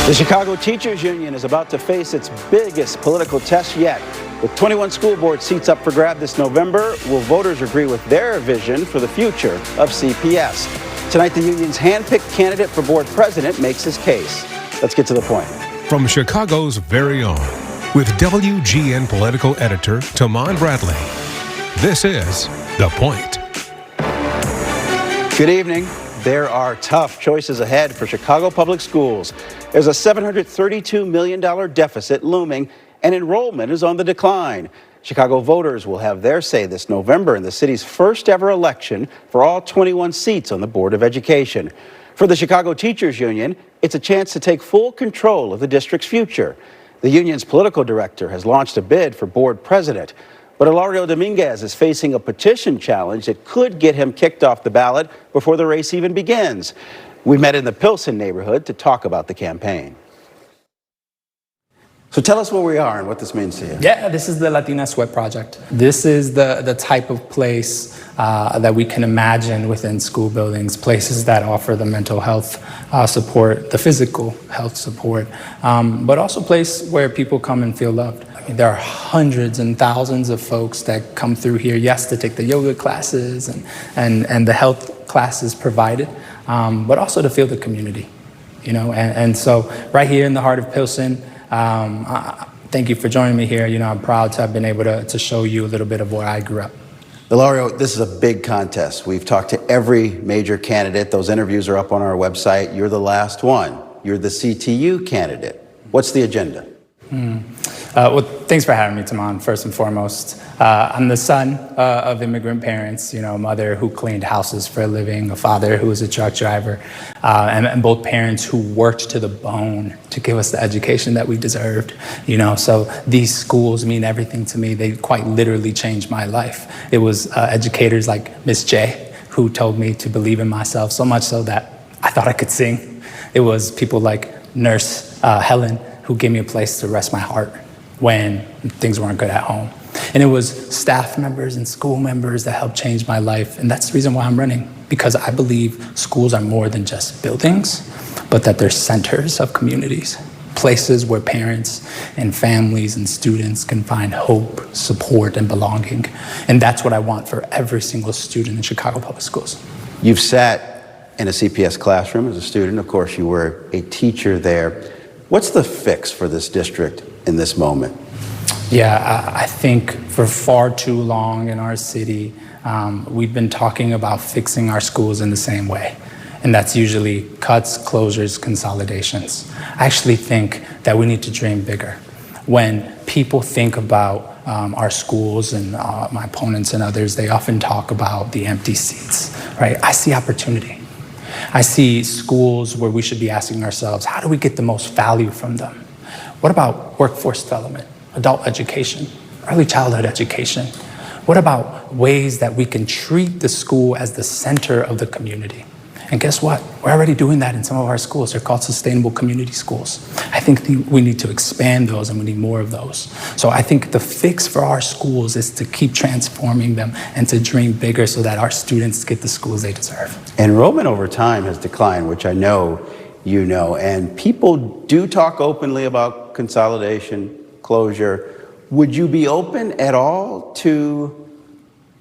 The Chicago Teachers Union is about to face its biggest political test yet. With 21 school board seats up for grab this November, will voters agree with their vision for the future of CPS? Tonight, the union's hand-picked candidate for board president makes his case. Let's get to the point. From Chicago's very own, with WGN political editor Tahman Bradley, this is The Point. Good evening. There are tough choices ahead for Chicago Public Schools. There's a $732 million deficit looming, and enrollment is on the decline. Chicago voters will have their say this November in the city's first ever election for all 21 seats on the Board of Education. For the Chicago Teachers Union, it's a chance to take full control of the district's future. The union's political director has launched a bid for board president. But Hilario Dominguez is facing a petition challenge that could get him kicked off the ballot before the race even begins. We met in the Pilsen neighborhood to talk about the campaign. So tell us where we are and what this means to you. Yeah, this is the Latina Sweat Project. This is the type of place that we can imagine within school buildings, places that offer the mental health support, the physical health support, but also a place where people come and feel loved. I mean, there are hundreds and thousands of folks that come through here, yes, to take the yoga classes and the health classes provided, but also to feel the community, you know? And so right here in the heart of Pilsen, thank you for joining me here. You know, I'm proud to have been able to show you a little bit of where I grew up. Hilario, this is a big contest. We've talked to every major candidate. Those interviews are up on our website. You're the last one. You're the CTU candidate. What's the agenda? Well, thanks for having me, Tahman, first and foremost. I'm the son of immigrant parents, you know, a mother who cleaned houses for a living, a father who was a truck driver, and both parents who worked to the bone to give us the education that we deserved, you know. So these schools mean everything to me. They quite literally changed my life. It was educators like Miss J who told me to believe in myself, so much so that I thought I could sing. It was people like Nurse Helen who gave me a place to rest my heart when things weren't good at home. And it was staff members and school members that helped change my life. And that's the reason why I'm running, because I believe schools are more than just buildings, but that they're centers of communities, places where parents and families and students can find hope, support, and belonging. And that's what I want for every single student in Chicago Public Schools. You've sat in a CPS classroom as a student. Of course, you were a teacher there. What's the fix for this district in this moment? Yeah, I think for far too long in our city, we've been talking about fixing our schools in the same way. And that's usually cuts, closures, consolidations. I actually think that we need to dream bigger. When people think about our schools and my opponents and others, they often talk about the empty seats, right? I see opportunity. I see schools where we should be asking ourselves, how do we get the most value from them? What about workforce development, adult education, early childhood education? What about ways that we can treat the school as the center of the community? And guess what? We're already doing that in some of our schools. They're called sustainable community schools. I think we need to expand those, and we need more of those. So I think the fix for our schools is to keep transforming them and to dream bigger so that our students get the schools they deserve. Enrollment over time has declined, which I know you know, and people do talk openly about consolidation, closure. Would you be open at all to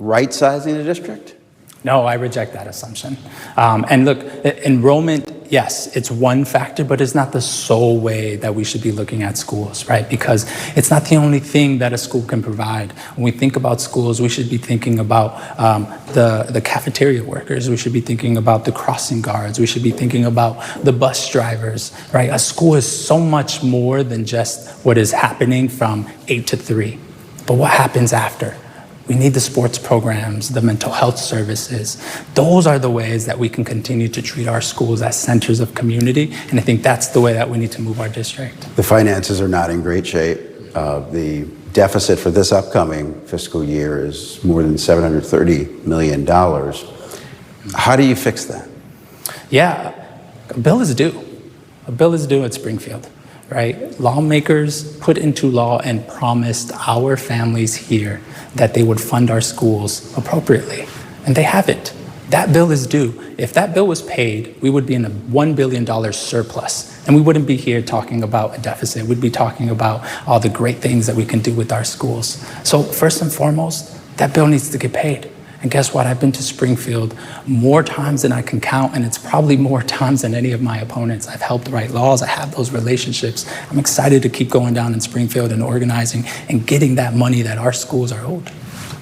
right-sizing the district? No, I reject that assumption. And look, enrollment, yes, it's one factor, but it's not the sole way that we should be looking at schools, right? Because it's not the only thing that a school can provide. When we think about schools, we should be thinking about the cafeteria workers. We should be thinking about the crossing guards. We should be thinking about the bus drivers, right? A school is so much more than just what is happening from 8 to 3, but what happens after. We need the sports programs, the mental health services. Those are the ways that we can continue to treat our schools as centers of community. And I think that's the way that we need to move our district. The finances are not in great shape. The deficit for this upcoming fiscal year is more than $730 million. How do you fix that? Yeah, a bill is due. A bill is due at Springfield. Right? Lawmakers put into law and promised our families here that they would fund our schools appropriately, and they haven't. That bill is due. If that bill was paid, we would be in a $1 billion surplus. And we wouldn't be here talking about a deficit. We'd be talking about all the great things that we can do with our schools. So first and foremost, that bill needs to get paid. And guess what? I've been to Springfield more times than I can count, and it's probably more times than any of my opponents. I've helped write laws. I have those relationships. I'm excited to keep going down in Springfield and organizing and getting that money that our schools are owed.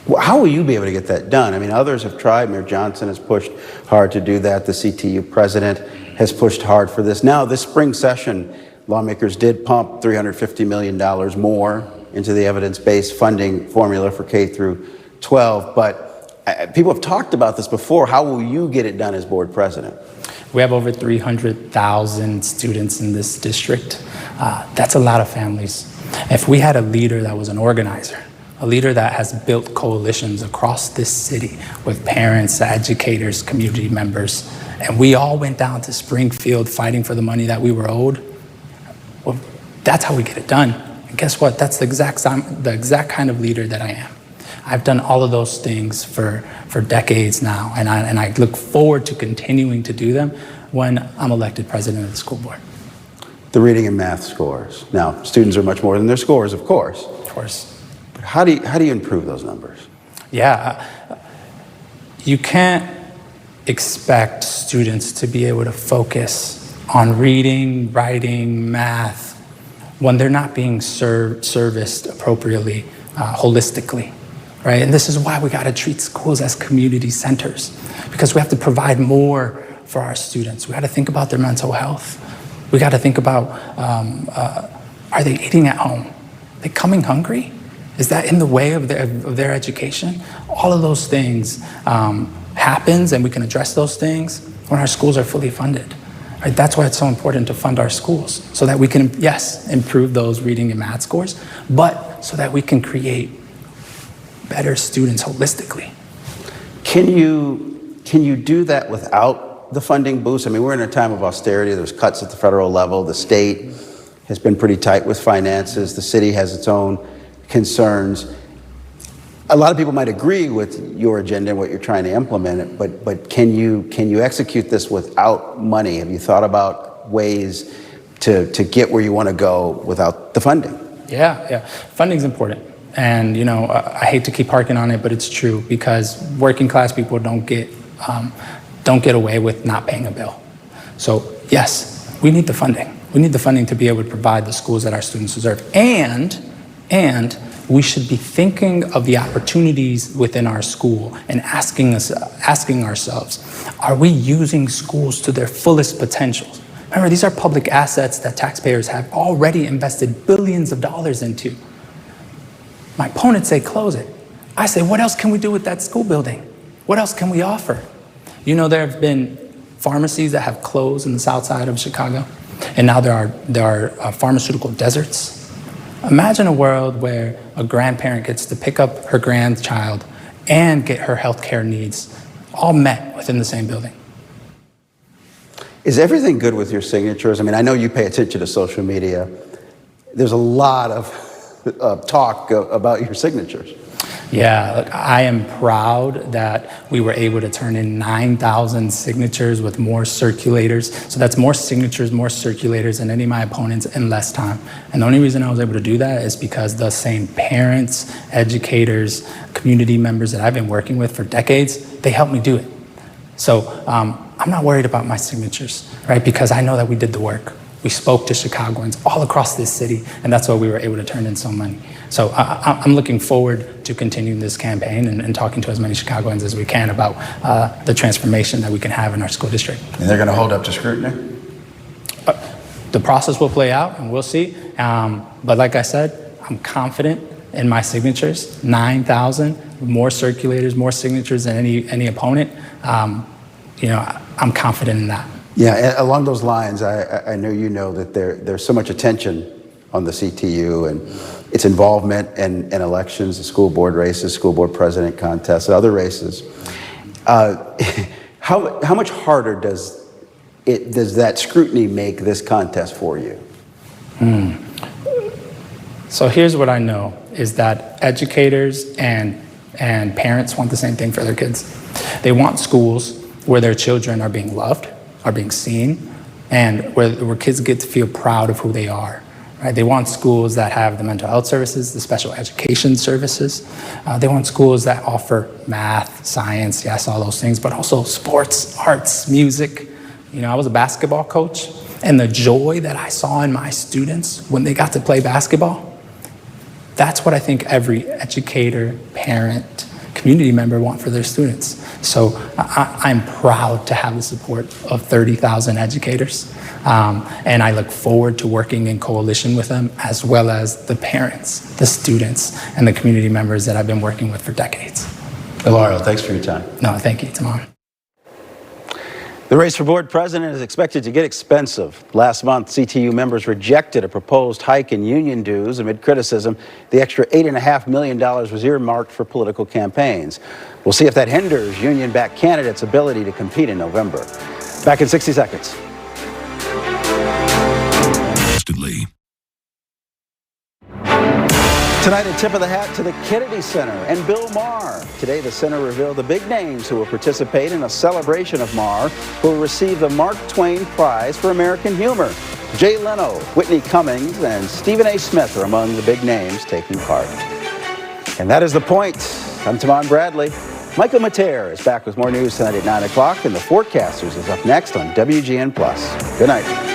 Well, how will you be able to get that done? I mean, others have tried. Mayor Johnson has pushed hard to do that. The CTU president has pushed hard for this. Now, this spring session, lawmakers did pump $350 million more into the evidence-based funding formula for K through 12, but people have talked about this before. How will you get it done as board president? We have over 300,000 students in this district. That's a lot of families. If we had a leader that was an organizer, a leader that has built coalitions across this city with parents, educators, community members, and we all went down to Springfield fighting for the money that we were owed, well, that's how we get it done. And guess what? That's the exact kind of leader that I am. I've done all of those things for decades now, and I look forward to continuing to do them when I'm elected president of the school board. The reading and math scores. Now, students are much more than their scores, of course. Of course. But how do you improve those numbers? Yeah, you can't expect students to be able to focus on reading, writing, math when they're not being serviced appropriately, holistically, right? And this is why we got to treat schools as community centers, because we have to provide more for our students. We got to think about their mental health. We got to think about, are they eating at home? Are they coming hungry? Is that in the way of their education? All of those things happens, and we can address those things when our schools are fully funded. Right? That's why it's so important to fund our schools, so that we can, yes, improve those reading and math scores, but so that we can create better students holistically. Can you do that without the funding boost? I mean, we're in a time of austerity. There's cuts at the federal level. The state has been pretty tight with finances. The city has its own concerns. A lot of people might agree with your agenda and what you're trying to implement, but can you execute this without money? Have you thought about ways to get where you want to go without the funding? Yeah. Funding's important. And, you know, I hate to keep harking on it, but it's true, because working class people don't get away with not paying a bill. So, yes, we need the funding. We need the funding to be able to provide the schools that our students deserve. And we should be thinking of the opportunities within our school and asking ourselves, are we using schools to their fullest potentials? Remember, these are public assets that taxpayers have already invested billions of dollars into. My opponents say close it. I say, what else can we do with that school building? What else can we offer? You know, there have been pharmacies that have closed in the south side of Chicago, and now there are pharmaceutical deserts. Imagine a world where a grandparent gets to pick up her grandchild and get her health care needs all met within the same building. Is everything good with your signatures? I mean, I know you pay attention to social media. There's a lot of talk about your signatures. Yeah, look, I am proud that we were able to turn in 9,000 signatures with more circulators. So that's more signatures, more circulators than any of my opponents in less time. And the only reason I was able to do that is because the same parents, educators, community members that I've been working with for decades, they helped me do it. So I'm not worried about my signatures, right? Because I know that we did the work. We spoke to Chicagoans all across this city, and that's why we were able to turn in so many. So I'm looking forward to continuing this campaign and talking to as many Chicagoans as we can about the transformation that we can have in our school district. And they're going to hold up to scrutiny? The process will play out, and we'll see. But like I said, I'm confident in my signatures. 9,000, more circulators, more signatures than any opponent. I'm confident in that. Yeah, along those lines, I know you know that there's so much attention on the CTU and its involvement in elections, the school board races, school board president contests, other races. How much harder does that scrutiny make this contest for you? So here's what I know, is that educators and and parents want the same thing for their kids. They want schools where their children are being loved, are being seen, and where kids get to feel proud of who they are. Right? They want schools that have the mental health services, the special education services. They want schools that offer math, science, yes, all those things, but also sports, arts, music. You know, I was a basketball coach, and the joy that I saw in my students when they got to play basketball, that's what I think every educator, parent, community member want for their students. So I'm proud to have the support of 30,000 educators. And I look forward to working in coalition with them, as well as the parents, the students, and the community members that I've been working with for decades. Hilario, thanks for your time. No, thank you, Tahman. The race for board president is expected to get expensive. Last month, CTU members rejected a proposed hike in union dues amid criticism. The extra $8.5 million was earmarked for political campaigns. We'll see if that hinders union-backed candidates' ability to compete in November. Back in 60 seconds. Tonight, a tip of the hat to the Kennedy Center and Bill Maher. Today, the center revealed the big names who will participate in a celebration of Maher, who will receive the Mark Twain Prize for American Humor. Jay Leno, Whitney Cummings, and Stephen A. Smith are among the big names taking part. And that is The Point. I'm Tahman Bradley. Michael Mater is back with more news tonight at 9 o'clock, and The Forecasters is up next on WGN+. Good night.